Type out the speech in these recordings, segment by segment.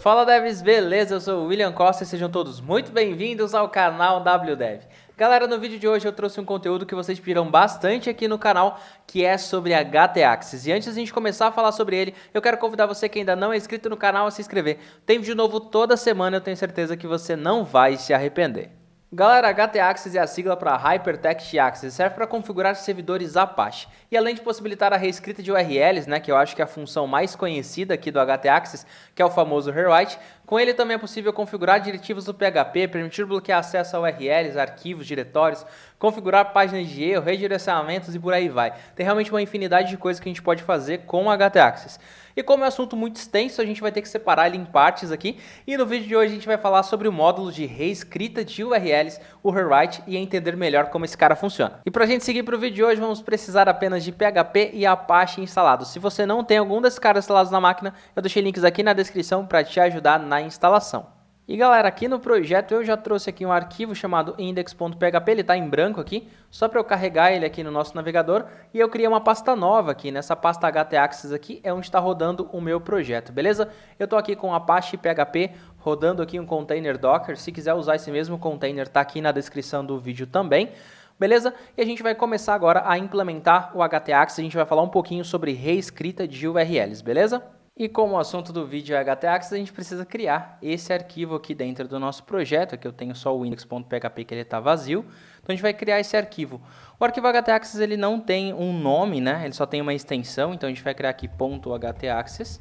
Fala devs, beleza? Eu sou o William Costa e sejam todos muito bem-vindos ao canal WDev. Galera, no vídeo de hoje eu trouxe um conteúdo que vocês pediram bastante aqui no canal, que é sobre HT-Axis. E antes de a gente começar a falar sobre ele, eu quero convidar você que ainda não é inscrito no canal a se inscrever. Tem vídeo novo toda semana, eu tenho certeza que você não vai se arrepender. Galera, HT-Axis é a sigla para Hypertext Access, serve para configurar servidores Apache. E além de possibilitar a reescrita de URLs, que eu acho que é a função mais conhecida aqui do HT-Axis, que é o famoso rewrite, com ele também é possível configurar diretivos do PHP, permitir bloquear acesso a URLs, arquivos, diretórios, configurar páginas de erro, redirecionamentos e por aí vai. Tem realmente uma infinidade de coisas que a gente pode fazer com o HT-Axis. E como é um assunto muito extenso, a gente vai ter que separar ele em partes aqui. E no vídeo de hoje a gente vai falar sobre o módulo de reescrita de URLs, o rewrite, e entender melhor como esse cara funciona. E para a gente seguir para o vídeo de hoje, vamos precisar apenas de PHP e Apache instalados. Se você não tem algum desses caras instalados na máquina, eu deixei links aqui na descrição para te ajudar na instalação. E galera, aqui no projeto eu já trouxe aqui um arquivo chamado index.php, ele está em branco aqui, só para eu carregar ele aqui no nosso navegador, e eu criei uma pasta nova aqui, nessa pasta HT-Axis aqui é onde está rodando o meu projeto, beleza? Eu estou aqui com Apache PHP, rodando aqui um container Docker, se quiser usar esse mesmo container, está aqui na descrição do vídeo também. Beleza? E a gente vai começar agora a implementar o HT-Axis, a gente vai falar um pouquinho sobre reescrita de URLs, beleza? E como o assunto do vídeo é HT-Axis, a gente precisa criar esse arquivo aqui dentro do nosso projeto. Aqui eu tenho só o index.php que ele está vazio. Então a gente vai criar esse arquivo. O arquivo HT-Axis ele não tem um nome, ele só tem uma extensão. Então a gente vai criar aqui .htaccess,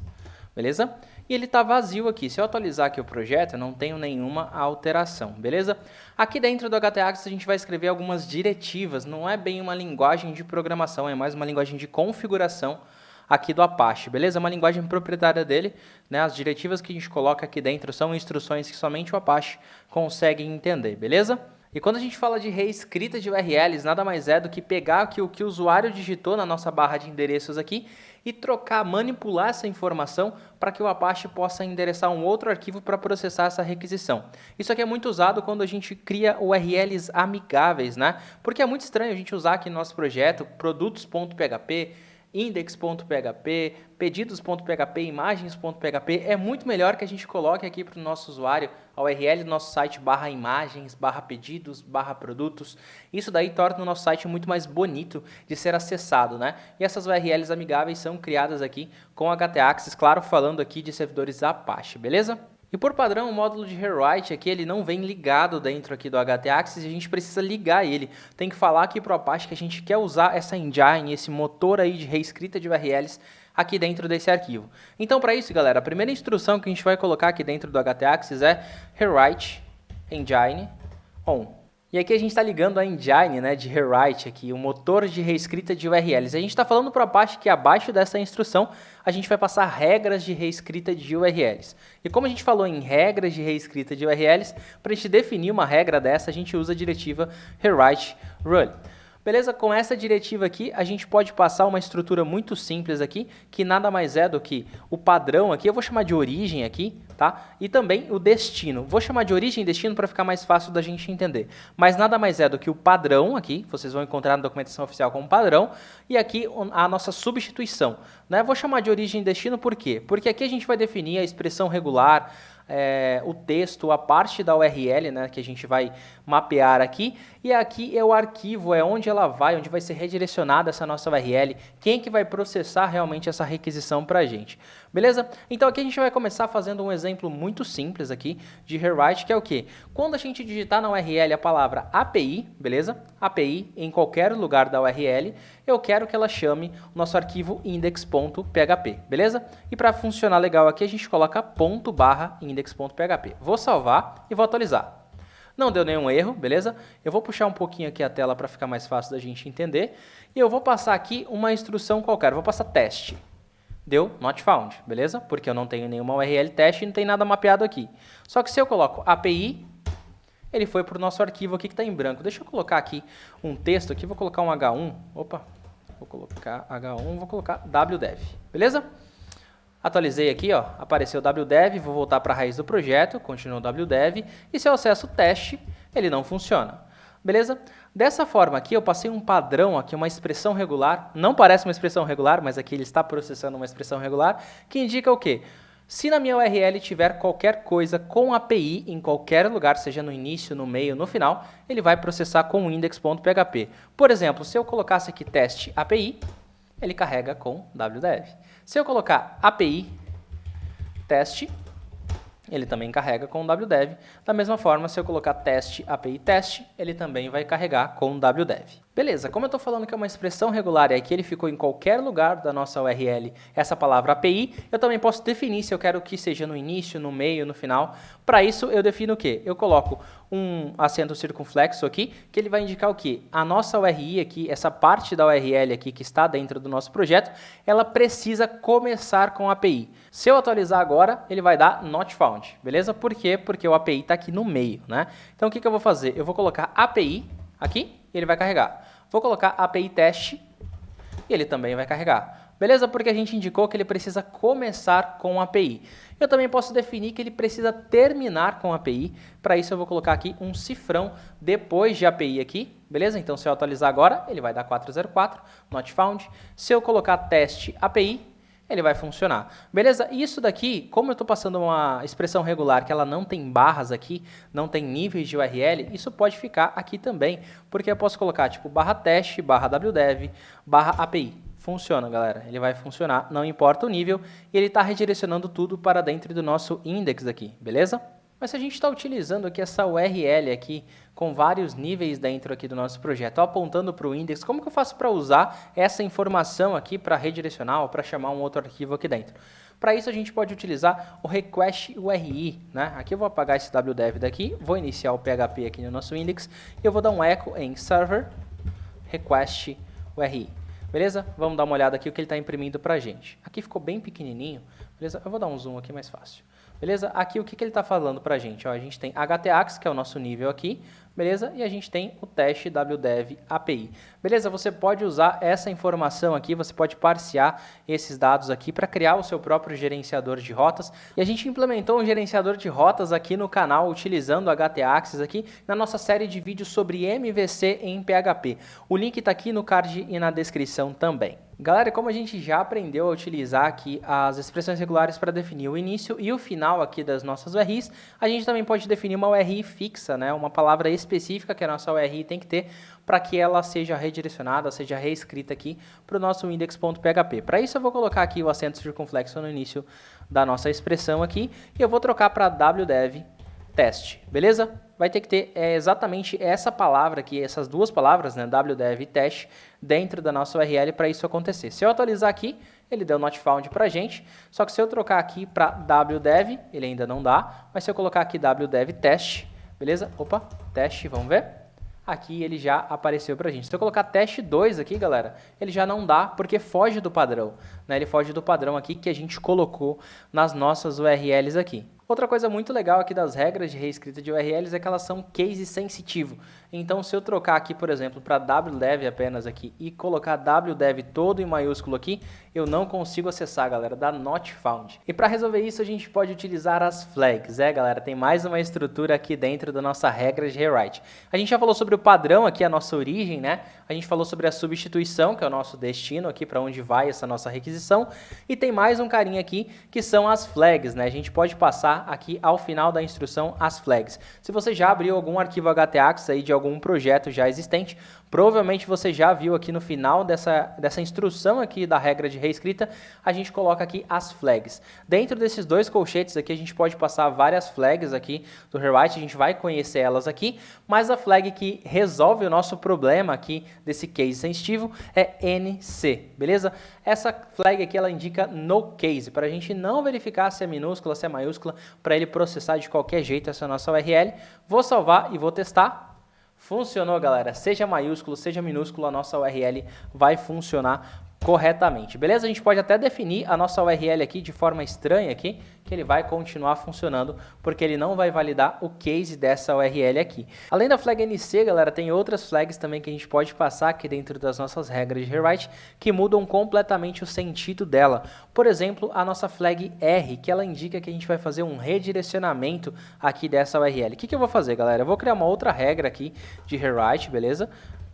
beleza? E ele está vazio aqui. Se eu atualizar aqui o projeto, eu não tenho nenhuma alteração, beleza? Aqui dentro do HT-Axis a gente vai escrever algumas diretivas. Não é bem uma linguagem de programação, é mais uma linguagem de configuração aqui do Apache, beleza? É uma linguagem proprietária dele, As diretivas que a gente coloca aqui dentro são instruções que somente o Apache consegue entender, beleza? E quando a gente fala de reescrita de URLs, nada mais é do que pegar aqui o que o usuário digitou na nossa barra de endereços aqui e trocar, manipular essa informação para que o Apache possa endereçar um outro arquivo para processar essa requisição. Isso aqui é muito usado quando a gente cria URLs amigáveis, Porque é muito estranho a gente usar aqui no nosso projeto produtos.php, index.php, pedidos.php, imagens.php, é muito melhor que a gente coloque aqui para o nosso usuário a URL do nosso site /imagens, /pedidos, /produtos. Isso daí torna o nosso site muito mais bonito de ser acessado, E essas URLs amigáveis são criadas aqui com HT-Axis, claro, falando aqui de servidores Apache, beleza? E por padrão, o módulo de rewrite aqui, ele não vem ligado dentro aqui do HT-Axis e a gente precisa ligar ele. Tem que falar aqui para o Apache que a gente quer usar essa engine, esse motor aí de reescrita de URLs aqui dentro desse arquivo. Então, para isso, galera, a primeira instrução que a gente vai colocar aqui dentro do HT-Axis é rewrite engine on. E aqui a gente está ligando a engine de rewrite, aqui, o motor de reescrita de URLs. A gente está falando para o Apache que abaixo dessa instrução a gente vai passar regras de reescrita de URLs. E como a gente falou em regras de reescrita de URLs, para a gente definir uma regra dessa, a gente usa a diretiva rewrite rule. Beleza? Com essa diretiva aqui, a gente pode passar uma estrutura muito simples aqui, que nada mais é do que o padrão aqui, eu vou chamar de origem aqui, E também o destino. Vou chamar de origem e destino para ficar mais fácil da gente entender. Mas nada mais é do que o padrão aqui, vocês vão encontrar na documentação oficial como padrão, e aqui a nossa substituição. Vou chamar de origem e destino por quê? Porque aqui a gente vai definir a expressão regular, o texto, a parte da URL, que a gente vai mapear aqui, e aqui é o arquivo, é onde ela vai, onde vai ser redirecionada essa nossa URL, quem que vai processar realmente essa requisição para a gente, beleza? Então aqui a gente vai começar fazendo um exemplo muito simples aqui de rewrite, que é o quê? Quando a gente digitar na URL a palavra API, beleza? API em qualquer lugar da URL, eu quero que ela chame o nosso arquivo index.php, beleza? E para funcionar legal aqui, a gente coloca ./index.php. Vou salvar e vou atualizar. Não deu nenhum erro, beleza? Eu vou puxar um pouquinho aqui a tela para ficar mais fácil da gente entender. E eu vou passar aqui uma instrução qualquer. Eu vou passar teste. Deu not found, beleza? Porque eu não tenho nenhuma URL teste e não tem nada mapeado aqui. Só que se eu coloco API, ele foi para o nosso arquivo aqui que está em branco. Deixa eu colocar aqui um texto aqui. Vou colocar um H1. Opa, vou colocar H1, vou colocar wdev, beleza? Atualizei aqui, apareceu wdev, vou voltar para a raiz do projeto, continuo wdev, e se eu acesso o teste, ele não funciona. Beleza? Dessa forma aqui, eu passei um padrão aqui, uma expressão regular, não parece uma expressão regular, mas aqui ele está processando uma expressão regular, que indica o quê? Se na minha URL tiver qualquer coisa com API em qualquer lugar, seja no início, no meio, no final, ele vai processar com o index.php. Por exemplo, se eu colocasse aqui teste API, ele carrega com wdev. Se eu colocar API teste, ele também carrega com wdev. Da mesma forma, se eu colocar teste API teste, ele também vai carregar com wdev. Beleza, como eu estou falando que é uma expressão regular e aqui ele ficou em qualquer lugar da nossa URL, essa palavra API, eu também posso definir se eu quero que seja no início, no meio, no final. Para isso, eu defino o quê? Eu coloco um acento circunflexo aqui, que ele vai indicar o quê? A nossa URI aqui, essa parte da URL aqui que está dentro do nosso projeto, ela precisa começar com API. Se eu atualizar agora, ele vai dar not found, beleza? Por quê? Porque o API está aqui no meio, né? Então, o que eu vou fazer? Eu vou colocar API aqui e ele vai carregar. Vou colocar API teste e ele também vai carregar. Beleza? Porque a gente indicou que ele precisa começar com API. Eu também posso definir que ele precisa terminar com API. Para isso eu vou colocar aqui um cifrão depois de API aqui. Beleza? Então se eu atualizar agora, ele vai dar 404, not found. Se eu colocar teste API, ele vai funcionar. Beleza? Isso daqui, como eu estou passando uma expressão regular que ela não tem barras aqui, não tem níveis de URL, isso pode ficar aqui também, porque eu posso colocar tipo barra teste, barra wdev, barra API. Funciona, galera. Ele vai funcionar, não importa o nível, e ele está redirecionando tudo para dentro do nosso index aqui, beleza? Mas se a gente está utilizando aqui essa URL aqui, com vários níveis dentro aqui do nosso projeto, apontando para o index, como que eu faço para usar essa informação aqui para redirecionar ou para chamar um outro arquivo aqui dentro? Para isso a gente pode utilizar o request URI, né? Aqui eu vou apagar esse wdev daqui, vou iniciar o PHP aqui no nosso index, e eu vou dar um echo em server request URI. Beleza? Vamos dar uma olhada aqui o que ele está imprimindo para a gente. Aqui ficou bem pequenininho, beleza? Eu vou dar um zoom aqui mais fácil. Beleza? Aqui o que ele está falando para a gente? Ó, a gente tem htaccess, que é o nosso nível aqui, beleza? E a gente tem o teste wdev API. Beleza? Você pode usar essa informação aqui, você pode parsear esses dados aqui para criar o seu próprio gerenciador de rotas. E a gente implementou um gerenciador de rotas aqui no canal, utilizando o htaccess aqui, na nossa série de vídeos sobre MVC em PHP. O link está aqui no card e na descrição também. Galera, como a gente já aprendeu a utilizar aqui as expressões regulares para definir o início e o final aqui das nossas URIs, a gente também pode definir uma URI fixa, né? Uma palavra específica que a nossa URI tem que ter para que ela seja redirecionada, seja reescrita aqui para o nosso index.php. Para isso eu vou colocar aqui o acento circunflexo no início da nossa expressão aqui e eu vou trocar para wdev teste, beleza? Vai ter que ter exatamente essa palavra aqui, essas duas palavras, né, wdev teste, dentro da nossa URL para isso acontecer. Se eu atualizar aqui, ele deu not found para a gente, só que se eu trocar aqui para wdev, ele ainda não dá, mas se eu colocar aqui wdev teste, beleza? Opa, teste, vamos ver? Aqui ele já apareceu para a gente. Se eu colocar teste 2 aqui, galera, ele já não dá porque foge do padrão, né? Ele foge do padrão aqui que a gente colocou nas nossas URLs aqui. Outra coisa muito legal aqui das regras de reescrita de URLs é que elas são case sensitivo. Então, se eu trocar aqui, por exemplo, para wdev apenas aqui e colocar wdev todo em maiúsculo aqui, eu não consigo acessar, galera, dá not found. E para resolver isso, a gente pode utilizar as flags, galera? Tem mais uma estrutura aqui dentro da nossa regra de rewrite. A gente já falou sobre o padrão aqui, a nossa origem, né? A gente falou sobre a substituição, que é o nosso destino aqui, para onde vai essa nossa requisição. E tem mais um carinha aqui, que são as flags, né? A gente pode passar aqui ao final da instrução as flags. Se você já abriu algum arquivo htaccess aí de algum projeto já existente, provavelmente você já viu aqui no final dessa instrução aqui da regra de reescrita, a gente coloca aqui as flags. Dentro desses dois colchetes aqui, a gente pode passar várias flags aqui do rewrite, a gente vai conhecer elas aqui, mas a flag que resolve o nosso problema aqui desse case sensitivo é NC, beleza? Essa flag aqui, ela indica no case, para a gente não verificar se é minúscula, se é maiúscula, para ele processar de qualquer jeito essa nossa URL. Vou salvar e vou testar. Funcionou, galera. Seja maiúsculo, seja minúsculo, a nossa URL vai funcionar corretamente. Beleza? A gente pode até definir a nossa URL aqui de forma estranha aqui, que ele vai continuar funcionando, porque ele não vai validar o case dessa URL aqui. Além da flag NC, galera, tem outras flags também que a gente pode passar aqui dentro das nossas regras de rewrite, que mudam completamente o sentido dela. Por exemplo, a nossa flag R, que ela indica que a gente vai fazer um redirecionamento aqui dessa URL. O que eu vou fazer, galera? Eu vou criar uma outra regra aqui de rewrite, beleza?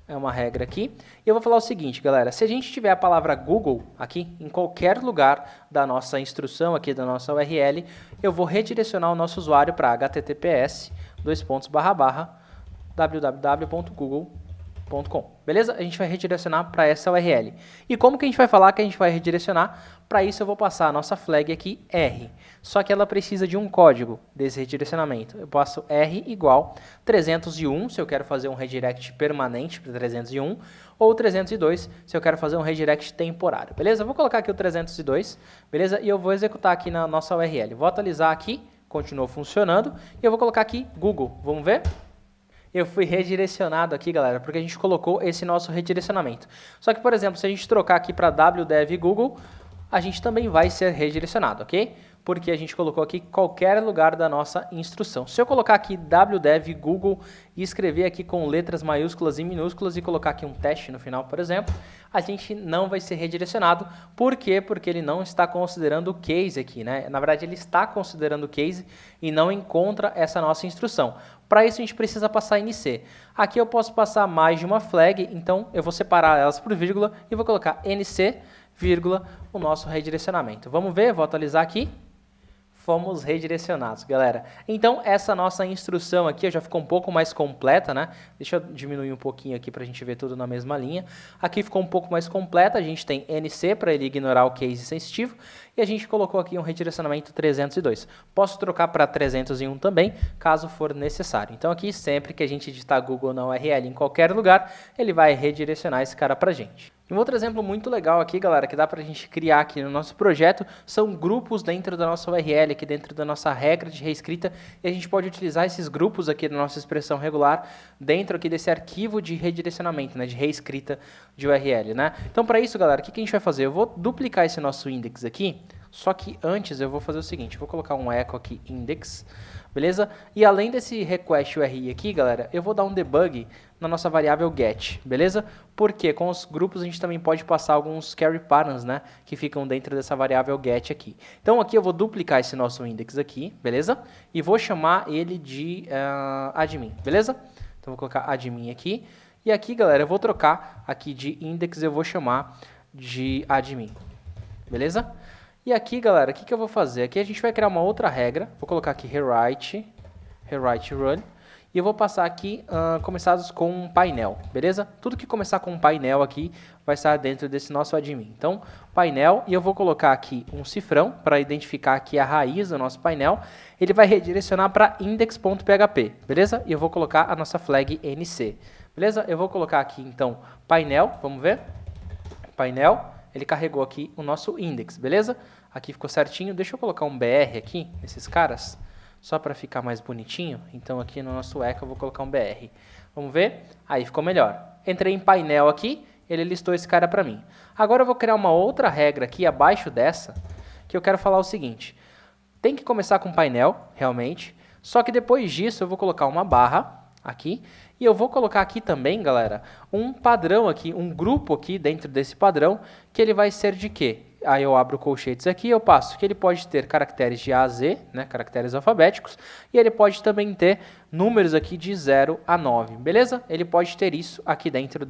É uma regra aqui. E eu vou falar o seguinte, galera. Se a gente tiver a palavra Google aqui, em qualquer lugar da nossa instrução aqui, da nossa URL, eu vou redirecionar o nosso usuário para https://www.google.com. Beleza? A gente vai redirecionar para essa URL. E como que a gente vai falar que a gente vai redirecionar? Para isso eu vou passar a nossa flag aqui, R. Só que ela precisa de um código desse redirecionamento. Eu passo R igual 301, se eu quero fazer um redirect permanente para 301, ou 302, se eu quero fazer um redirect temporário. Beleza? Eu vou colocar aqui o 302, beleza? E eu vou executar aqui na nossa URL. Vou atualizar aqui, continuou funcionando, e eu vou colocar aqui Google. Vamos ver? Eu fui redirecionado aqui, galera, porque a gente colocou esse nosso redirecionamento. Só que, por exemplo, se a gente trocar aqui para wdev Google, a gente também vai ser redirecionado, ok? Porque a gente colocou aqui qualquer lugar da nossa instrução. Se eu colocar aqui wdev Google e escrever aqui com letras maiúsculas e minúsculas e colocar aqui um teste no final, por exemplo, a gente não vai ser redirecionado. Por quê? Porque ele não está considerando o case aqui, né? Na verdade, ele está considerando o case e não encontra essa nossa instrução. Para isso, a gente precisa passar NC. Aqui eu posso passar mais de uma flag, então eu vou separar elas por vírgula e vou colocar NC, vírgula, o nosso redirecionamento. Vamos ver, vou atualizar aqui. Fomos redirecionados, galera. Então, essa nossa instrução aqui já ficou um pouco mais completa, né? Deixa eu diminuir um pouquinho aqui para a gente ver tudo na mesma linha. Aqui ficou um pouco mais completa, a gente tem NC para ele ignorar o case sensitivo, e a gente colocou aqui um redirecionamento 302. Posso trocar para 301 também, caso for necessário. Então, aqui, sempre que a gente digitar Google na URL em qualquer lugar, ele vai redirecionar esse cara para a gente. Um outro exemplo muito legal aqui, galera, que dá para a gente criar aqui no nosso projeto, são grupos dentro da nossa URL, aqui dentro da nossa regra de reescrita, e a gente pode utilizar esses grupos aqui da nossa expressão regular dentro aqui desse arquivo de redirecionamento, né, de reescrita de URL, né? Então, para isso, galera, o que a gente vai fazer? Eu vou duplicar esse nosso index aqui, só que antes eu vou fazer o seguinte, eu vou colocar um echo aqui, index, beleza? E além desse request URI aqui, galera, eu vou dar um debug na nossa variável get, beleza? Porque com os grupos a gente também pode passar alguns carry patterns, né? Que ficam dentro dessa variável get aqui. Então aqui eu vou duplicar esse nosso index aqui, beleza? E vou chamar ele de admin, beleza? Então vou colocar admin aqui. E aqui, galera, eu vou trocar aqui de index, eu vou chamar de admin, beleza? E aqui, galera, o que eu vou fazer? Aqui a gente vai criar uma outra regra. Vou colocar aqui rewrite run. E eu vou passar aqui começados com um painel, beleza? Tudo que começar com um painel aqui vai estar dentro desse nosso admin. Então, painel, e eu vou colocar aqui um cifrão para identificar aqui a raiz do nosso painel. Ele vai redirecionar para index.php, beleza? E eu vou colocar a nossa flag NC, beleza? Eu vou colocar aqui, então, painel, vamos ver? Painel, ele carregou aqui o nosso index, beleza? Aqui ficou certinho. Deixa eu colocar um BR aqui, nesses caras, só para ficar mais bonitinho. Então aqui no nosso echo eu vou colocar um BR. Vamos ver? Aí ficou melhor. Entrei em painel aqui, ele listou esse cara para mim. Agora eu vou criar uma outra regra aqui abaixo dessa, que eu quero falar o seguinte. Tem que começar com painel, realmente. Só que depois disso eu vou colocar uma barra aqui. E eu vou colocar aqui também, galera, um padrão aqui, um grupo aqui dentro desse padrão, que ele vai ser de quê? Aí eu abro colchetes aqui e eu passo que ele pode ter caracteres de A a Z, né, caracteres alfabéticos, e ele pode também ter números aqui de 0 a 9, beleza? Ele pode ter isso aqui dentro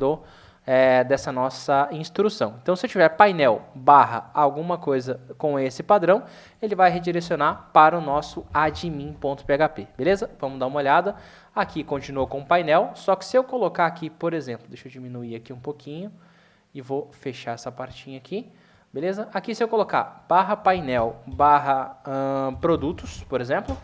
dessa nossa instrução. Então, se eu tiver painel barra alguma coisa com esse padrão, ele vai redirecionar para o nosso admin.php, beleza? Vamos dar uma olhada. Aqui continuou com o painel, só que se eu colocar aqui, por exemplo, deixa eu diminuir aqui um pouquinho e vou fechar essa partinha aqui. Beleza? Aqui se eu colocar barra painel, barra produtos, por exemplo,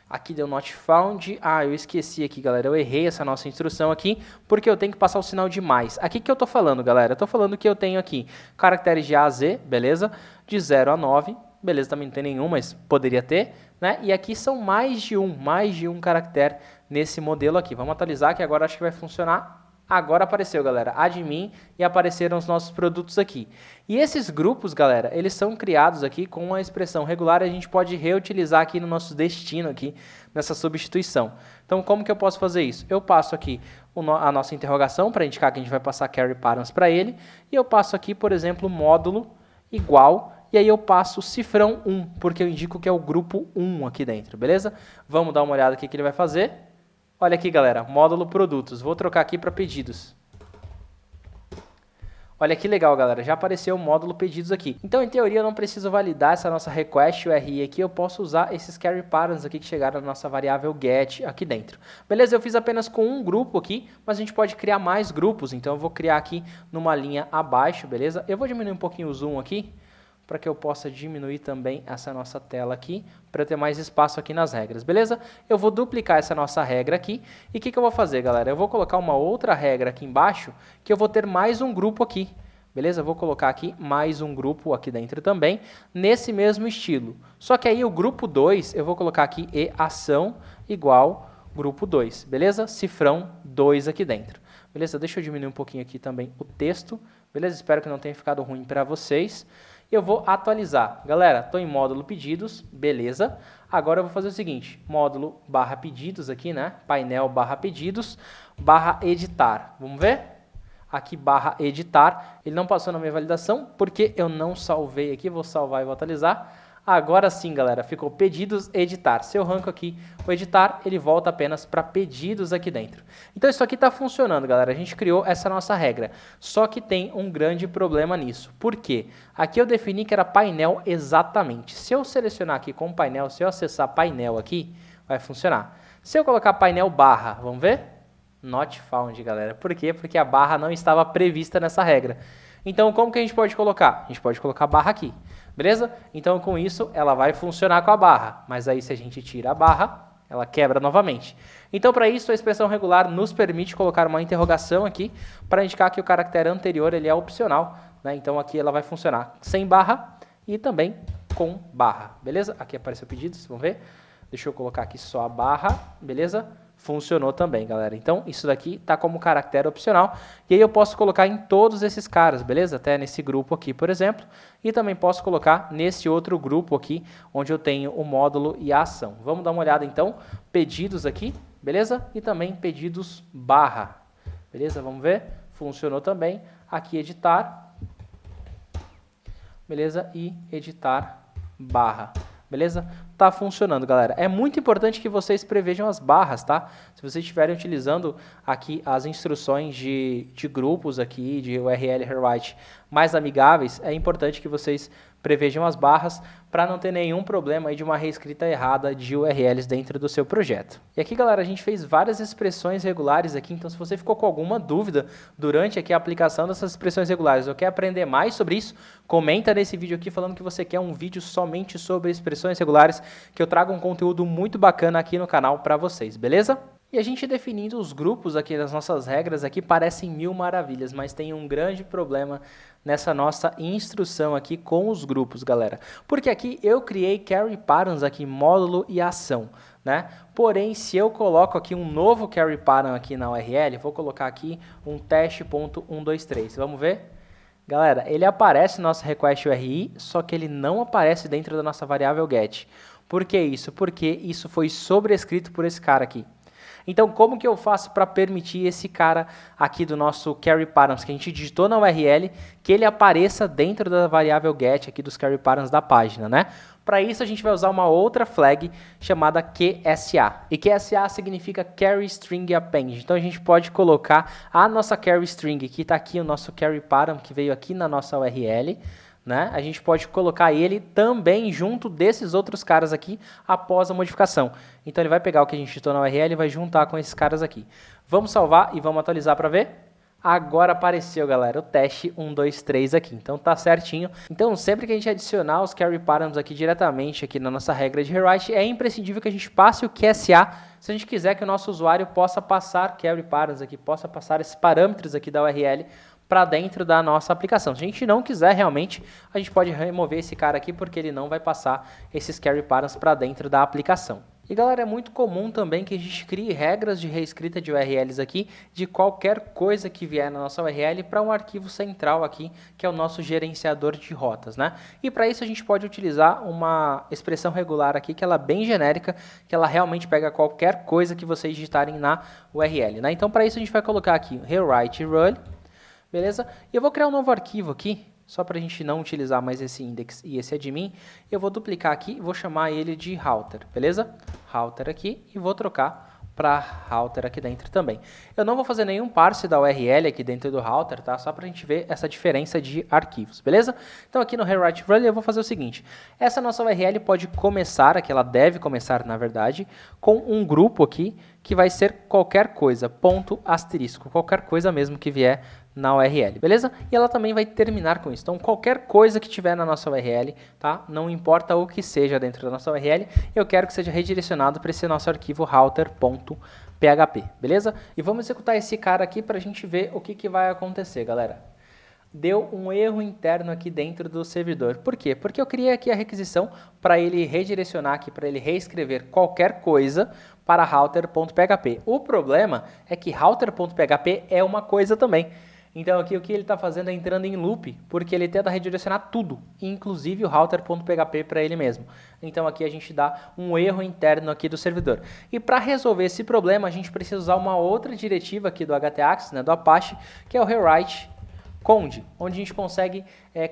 aqui deu not found. Ah, eu esqueci aqui, galera, eu errei essa nossa instrução aqui, porque eu tenho que passar o sinal de mais. Aqui que eu tô falando, galera, eu tô falando que eu tenho aqui caracteres de A a Z, beleza? De 0 a 9, beleza, também não tem nenhum, mas poderia ter, né? E aqui são mais de um caractere nesse modelo aqui. Vamos atualizar que agora acho que vai funcionar. Agora apareceu, galera, admin, e apareceram os nossos produtos aqui. E esses grupos, galera, eles são criados aqui com a expressão regular e a gente pode reutilizar aqui no nosso destino, aqui nessa substituição. Então, como que eu posso fazer isso? Eu passo aqui a nossa interrogação para indicar que a gente vai passar carry patterns para ele, e eu passo aqui, por exemplo, módulo igual, e aí eu passo cifrão 1, porque eu indico que é o grupo 1 aqui dentro, beleza? Vamos dar uma olhada aqui que ele vai fazer. Olha aqui, galera, módulo produtos. Vou trocar aqui para pedidos. Olha que legal, galera, já apareceu o módulo pedidos aqui. Então, em teoria, eu não preciso validar essa nossa request URI aqui, eu posso usar esses carry patterns aqui que chegaram na nossa variável get aqui dentro. Beleza? Eu fiz apenas com um grupo aqui, mas a gente pode criar mais grupos, então eu vou criar aqui numa linha abaixo, beleza? Eu vou diminuir um pouquinho o zoom aqui, para que eu possa diminuir também essa nossa tela aqui, para eu ter mais espaço aqui nas regras, beleza? Eu vou duplicar essa nossa regra aqui, e o que eu vou fazer, galera? Eu vou colocar uma outra regra aqui embaixo, que eu vou ter mais um grupo aqui, beleza? Eu vou colocar aqui mais um grupo aqui dentro também, nesse mesmo estilo. Só que aí o grupo 2, eu vou colocar aqui e ação igual grupo 2, beleza? Cifrão 2 aqui dentro. Beleza? Deixa eu diminuir um pouquinho aqui também o texto, beleza? Espero que não tenha ficado ruim para vocês. Eu vou atualizar. Galera, estou em módulo pedidos, beleza. Agora eu vou fazer o seguinte, módulo barra pedidos aqui, né? Painel barra pedidos, barra editar. Vamos ver? Aqui barra editar. Ele não passou na minha validação, porque eu não salvei aqui. Vou salvar e vou atualizar. Agora sim, galera, ficou pedidos, editar. Se eu arranco aqui o editar, ele volta apenas para pedidos aqui dentro. Então isso aqui está funcionando, galera. A gente criou essa nossa regra. Só que tem um grande problema nisso. Por quê? Aqui eu defini que era painel exatamente. Se eu selecionar aqui com painel, se eu acessar painel aqui, vai funcionar. Se eu colocar painel barra, vamos ver? Not found, galera. Por quê? Porque a barra não estava prevista nessa regra. Então, como que a gente pode colocar? A gente pode colocar barra aqui. Beleza? Então, com isso, ela vai funcionar com a barra. Mas aí, se a gente tira a barra, ela quebra novamente. Então, para isso, a expressão regular nos permite colocar uma interrogação aqui para indicar que o caractere anterior ele é opcional, né? Então, aqui ela vai funcionar sem barra e também com barra. Beleza? Aqui apareceu pedidos, vamos ver? Deixa eu colocar aqui só a barra, beleza? Funcionou também, galera. Então, isso daqui está como caractere opcional. E aí eu posso colocar em todos esses caras, beleza? Até nesse grupo aqui, por exemplo. E também posso colocar nesse outro grupo aqui, onde eu tenho o módulo e a ação. Vamos dar uma olhada, então. Pedidos aqui, beleza? E também pedidos barra. Beleza? Vamos ver? Funcionou também. Aqui, editar. Beleza? E editar barra. Beleza? Tá funcionando, galera. É muito importante que vocês prevejam as barras, tá? Se vocês estiverem utilizando aqui as instruções de grupos aqui, de URL rewrite mais amigáveis, é importante que vocês prevejam as barras para não ter nenhum problema aí de uma reescrita errada de URLs dentro do seu projeto. E aqui, galera, a gente fez várias expressões regulares aqui, então se você ficou com alguma dúvida durante aqui a aplicação dessas expressões regulares ou quer aprender mais sobre isso, comenta nesse vídeo aqui falando que você quer um vídeo somente sobre expressões regulares, que eu trago um conteúdo muito bacana aqui no canal para vocês, beleza? E a gente definindo os grupos aqui das nossas regras aqui parecem mil maravilhas, mas tem um grande problema nessa nossa instrução aqui com os grupos, galera. Porque aqui eu criei carry patterns aqui, módulo e ação, né? Porém, se eu coloco aqui um novo carry pattern aqui na URL, vou colocar aqui um teste.123, vamos ver? Galera, ele aparece no nosso request URI, só que ele não aparece dentro da nossa variável get. Por que isso? Porque isso foi sobrescrito por esse cara aqui. Então, como que eu faço para permitir esse cara aqui do nosso carry patterns, que a gente digitou na URL, que ele apareça dentro da variável get aqui dos carry patterns da página, né? Para isso, a gente vai usar uma outra flag chamada QSA. E QSA significa Carry String Append. Então, a gente pode colocar a nossa carry string, que está aqui o nosso carry pattern, que veio aqui na nossa URL, né? A gente pode colocar ele também junto desses outros caras aqui após a modificação. Então ele vai pegar o que a gente digitou na URL e vai juntar com esses caras aqui. Vamos salvar e vamos atualizar para ver? Agora apareceu, galera, o teste 123 aqui. Então tá certinho. Então sempre que a gente adicionar os carry patterns aqui diretamente aqui na nossa regra de rewrite, é imprescindível que a gente passe o QSA se a gente quiser que o nosso usuário possa passar carry patterns aqui, possa passar esses parâmetros aqui da URL para dentro da nossa aplicação. Se a gente não quiser realmente, a gente pode remover esse cara aqui porque ele não vai passar esses carry patterns para dentro da aplicação. E galera, é muito comum também que a gente crie regras de reescrita de URLs aqui de qualquer coisa que vier na nossa URL para um arquivo central aqui, que é o nosso gerenciador de rotas, né? E para isso a gente pode utilizar uma expressão regular aqui, que ela é bem genérica, que ela realmente pega qualquer coisa que vocês digitarem na URL, né? Então para isso a gente vai colocar aqui rewrite rule, beleza? E eu vou criar um novo arquivo aqui, só para a gente não utilizar mais esse index e esse admin. Eu vou duplicar aqui e vou chamar ele de router, beleza? Router aqui e vou trocar para router aqui dentro também. Eu não vou fazer nenhum parse da URL aqui dentro do router, tá? Só para a gente ver essa diferença de arquivos, beleza? Então aqui no rewrite run eu vou fazer o seguinte, essa nossa URL pode começar, aqui ela deve começar na verdade, com um grupo aqui que vai ser qualquer coisa, ponto asterisco, qualquer coisa mesmo que vier na URL, beleza? E ela também vai terminar com isso. Então, qualquer coisa que tiver na nossa URL, tá? Não importa o que seja dentro da nossa URL, eu quero que seja redirecionado para esse nosso arquivo router.php, beleza? E vamos executar esse cara aqui para a gente ver o que vai acontecer, galera. Deu um erro interno aqui dentro do servidor. Por quê? Porque eu criei aqui a requisição para ele redirecionar aqui, para ele reescrever qualquer coisa para router.php. O problema é que router.php é uma coisa também. Então aqui o que ele está fazendo é entrando em loop, porque ele tenta redirecionar tudo, inclusive o router.php para ele mesmo. Então aqui a gente dá um erro interno aqui do servidor. E para resolver esse problema, a gente precisa usar uma outra diretiva aqui do htaccess, né, do Apache, que é o rewrite conde, onde a gente consegue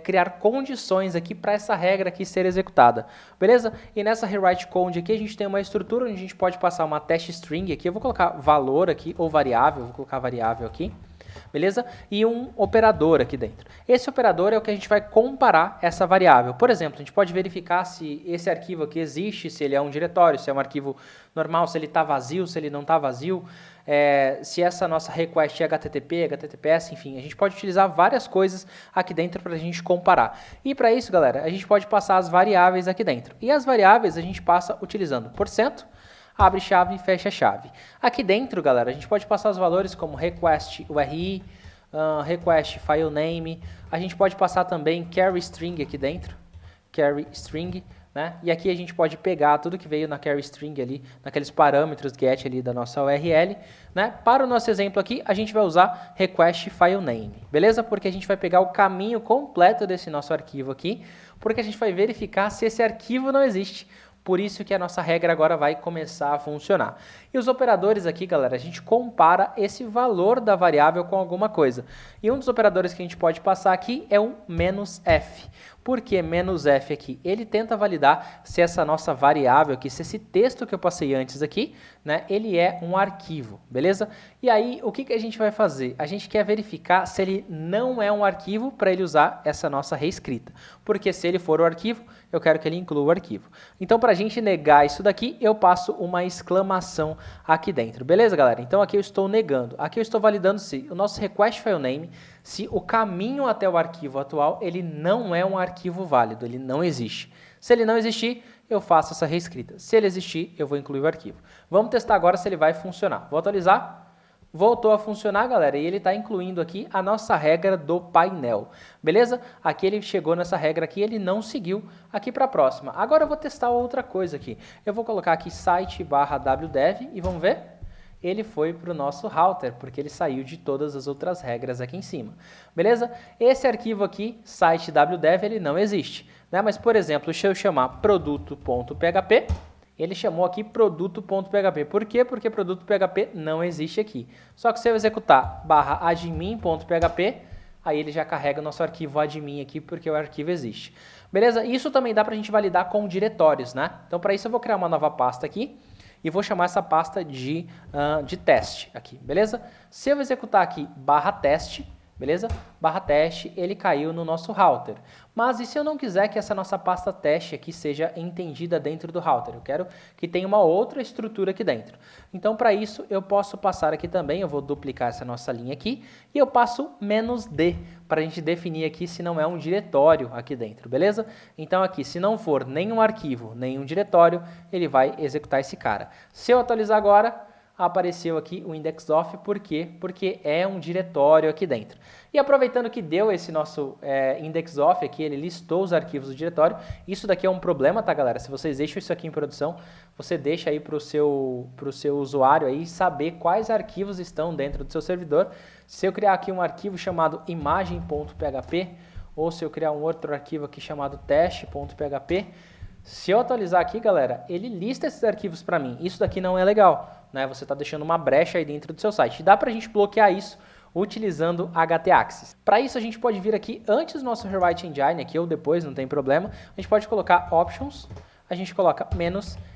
criar condições aqui para essa regra aqui ser executada, beleza? E nessa rewrite conde aqui a gente tem uma estrutura onde a gente pode passar uma test string aqui, eu vou colocar valor aqui, ou variável, vou colocar variável aqui, beleza? E um operador aqui dentro. Esse operador é o que a gente vai comparar essa variável. Por exemplo, a gente pode verificar se esse arquivo aqui existe, se ele é um diretório, se é um arquivo normal, se ele está vazio, se ele não está vazio, se essa nossa request é HTTP, HTTPS, enfim, a gente pode utilizar várias coisas aqui dentro para a gente comparar. E para isso, galera, a gente pode passar as variáveis aqui dentro. E as variáveis a gente passa utilizando %, abre chave, fecha chave. Aqui dentro, galera, a gente pode passar os valores como request URI, request file name, a gente pode passar também carry string aqui dentro, carry string, né? E aqui a gente pode pegar tudo que veio na carry string ali, naqueles parâmetros get ali da nossa URL, né? Para o nosso exemplo aqui, a gente vai usar request file name, beleza? Porque a gente vai pegar o caminho completo desse nosso arquivo aqui, porque a gente vai verificar se esse arquivo não existe. Por isso que a nossa regra agora vai começar a funcionar. E os operadores aqui, galera, a gente compara esse valor da variável com alguma coisa. E um dos operadores que a gente pode passar aqui é o "-f". Por que "-f" aqui? Ele tenta validar se essa nossa variável aqui, se esse texto que eu passei antes aqui, né, ele é um arquivo, beleza? E aí, o que a gente vai fazer? A gente quer verificar se ele não é um arquivo para ele usar essa nossa reescrita. Porque se ele for o arquivo, eu quero que ele inclua o arquivo. Então, para a gente negar isso daqui, eu passo uma exclamação aqui dentro. Beleza, galera? Então, aqui eu estou negando. Aqui eu estou validando se o nosso request file name, se o caminho até o arquivo atual, ele não é um arquivo válido, ele não existe. Se ele não existir, eu faço essa reescrita. Se ele existir, eu vou incluir o arquivo. Vamos testar agora se ele vai funcionar. Vou atualizar. Voltou a funcionar, galera, e ele está incluindo aqui a nossa regra do painel, beleza? Aqui ele chegou nessa regra aqui, ele não seguiu aqui para a próxima. Agora eu vou testar outra coisa aqui. Eu vou colocar aqui site/wdev e vamos ver? Ele foi para o nosso router, porque ele saiu de todas as outras regras aqui em cima, beleza? Esse arquivo aqui, site/wdev, ele não existe, né? Mas, por exemplo, se eu chamar produto.php, ele chamou aqui produto.php. Por quê? Porque produto.php não existe aqui. Só que se eu executar /admin.php, aí ele já carrega o nosso arquivo admin aqui, porque o arquivo existe. Beleza? Isso também dá para a gente validar com diretórios, né? Então, para isso eu vou criar uma nova pasta aqui e vou chamar essa pasta de teste aqui, beleza? Se eu executar aqui /teste, beleza? /teste, ele caiu no nosso router. Mas e se eu não quiser que essa nossa pasta teste aqui seja entendida dentro do router? Eu quero que tenha uma outra estrutura aqui dentro. Então, para isso, eu posso passar aqui também, eu vou duplicar essa nossa linha aqui, e eu passo "-d", para a gente definir aqui se não é um diretório aqui dentro, beleza? Então, aqui, se não for nenhum arquivo, nenhum diretório, ele vai executar esse cara. Se eu atualizar agora, apareceu aqui o index_of, por quê? Porque é um diretório aqui dentro. E aproveitando que deu esse nosso index_of aqui, ele listou os arquivos do diretório, isso daqui é um problema, tá, galera? Se vocês deixam isso aqui em produção, você deixa aí para o seu usuário aí saber quais arquivos estão dentro do seu servidor. Se eu criar aqui um arquivo chamado imagem.php, ou se eu criar um outro arquivo aqui chamado teste.php, se eu atualizar aqui, galera, ele lista esses arquivos para mim. Isso daqui não é legal, né? Você está deixando uma brecha aí dentro do seu site. Dá para a gente bloquear isso utilizando htaccess. Para isso, a gente pode vir aqui antes do nosso rewrite engine, aqui ou depois, não tem problema. A gente pode colocar options, a gente coloca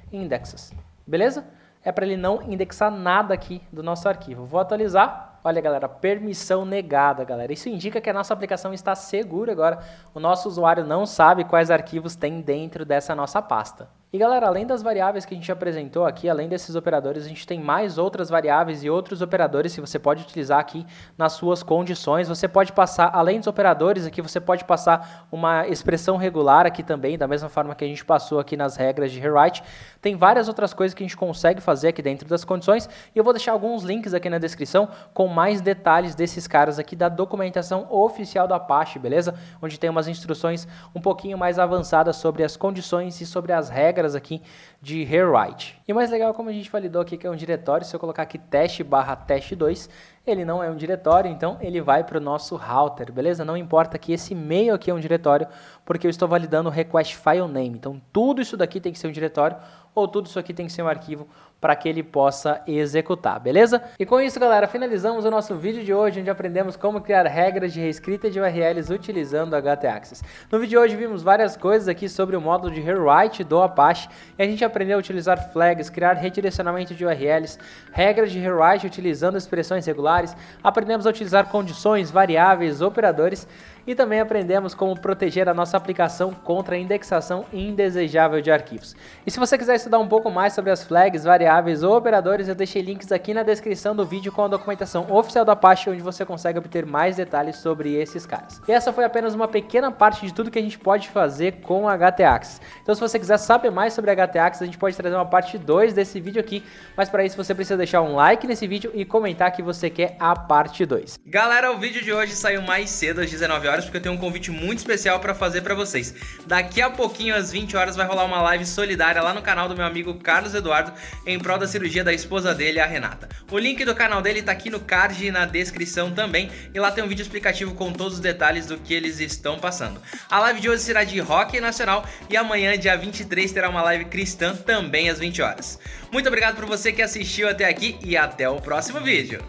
-indexes, beleza? é para ele não indexar nada aqui do nosso arquivo. Vou atualizar. Olha, galera, permissão negada, galera. Isso indica que a nossa aplicação está segura agora. O nosso usuário não sabe quais arquivos tem dentro dessa nossa pasta. E, galera, além das variáveis que a gente apresentou aqui, além desses operadores, a gente tem mais outras variáveis e outros operadores que você pode utilizar aqui nas suas condições. Você pode passar, além dos operadores aqui, você pode passar uma expressão regular aqui também, da mesma forma que a gente passou aqui nas regras de rewrite. Tem várias outras coisas que a gente consegue fazer aqui dentro das condições e eu vou deixar alguns links aqui na descrição com mais detalhes desses caras aqui da documentação oficial do Apache, beleza? Onde tem umas instruções um pouquinho mais avançadas sobre as condições e sobre as regras aqui de rewrite. E o mais legal, como a gente validou aqui, que é um diretório, se eu colocar aqui teste/teste2, ele não é um diretório, então ele vai para o nosso router, beleza? Não importa que esse e-mail aqui é um diretório, porque eu estou validando o request file name. Então tudo isso daqui tem que ser um diretório, ou tudo isso aqui tem que ser um arquivo para que ele possa executar, beleza? E com isso, galera, finalizamos o nosso vídeo de hoje, onde aprendemos como criar regras de reescrita de URLs utilizando o htaccess. No vídeo de hoje vimos várias coisas aqui sobre o módulo de rewrite do Apache, e a gente aprendeu a utilizar flags, criar redirecionamento de URLs, regras de rewrite utilizando expressões regulares, aprendemos a utilizar condições, variáveis, operadores, e também aprendemos como proteger a nossa aplicação contra a indexação indesejável de arquivos. E se você quiser estudar um pouco mais sobre as flags, variáveis ou operadores, eu deixei links aqui na descrição do vídeo com a documentação oficial do Apache, onde você consegue obter mais detalhes sobre esses caras. E essa foi apenas uma pequena parte de tudo que a gente pode fazer com o htaccess. Então se você quiser saber mais sobre htaccess, a gente pode trazer uma parte 2 desse vídeo aqui, mas para isso você precisa deixar um like nesse vídeo e comentar que você quer a parte 2. Galera, o vídeo de hoje saiu mais cedo, às 19 horas, porque eu tenho um convite muito especial para fazer para vocês. Daqui a pouquinho, às 20 horas, vai rolar uma live solidária lá no canal do meu amigo Carlos Eduardo, em prol da cirurgia da esposa dele, a Renata. O link do canal dele tá aqui no card e na descrição também, e lá tem um vídeo explicativo com todos os detalhes do que eles estão passando. A live de hoje será de rock nacional e amanhã, dia 23, terá uma live cristã também às 20 horas. Muito obrigado por você que assistiu até aqui e até o próximo vídeo.